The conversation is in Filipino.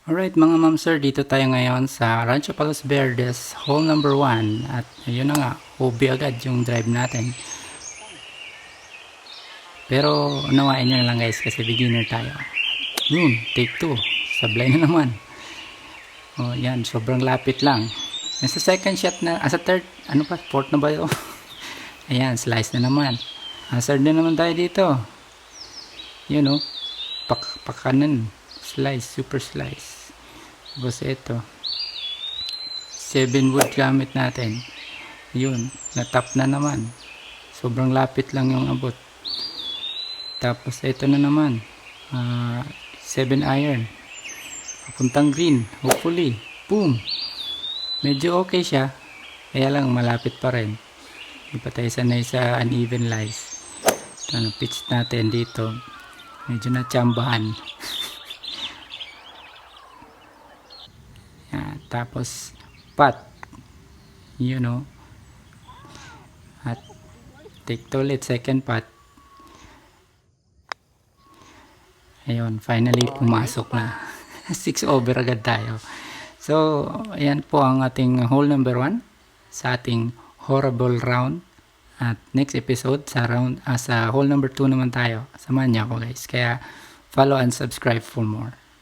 Alright mga ma'am sir, dito tayo ngayon sa Rancho Palos Verdes, hole number 1. At ayun na nga, OB agad yung drive natin. Pero unawain nyo na lang guys kasi beginner tayo. Yun, take 2. Sablay na naman. O yan, sobrang lapit lang. Nasa second shot na, sa third, ano pa, fourth na ba yun? Ayan, slice na naman. Hazard na naman tayo dito. Yun o, pakanan. Slice, super slice. Tapos ito 7 wood gamit natin. Yun, natap na naman. Sobrang lapit lang yung abot. Tapos ito na naman 7 iron papuntang green, hopefully. Boom, medyo okay siya, kaya lang malapit pa rin. Hindi pa tayo sanay sa uneven lies. Ano, pitch natin dito, medyo natsambahan. Yan, tapos pat, you know, at take to ulit, second pat. Ayun, finally pumasok na. 6 over agad tayo. So ayan po ang ating hole number 1 sa ating horrible round. At next episode sa round sa hole number 2 naman tayo. Samahan niyo ako guys, kaya follow and subscribe for more.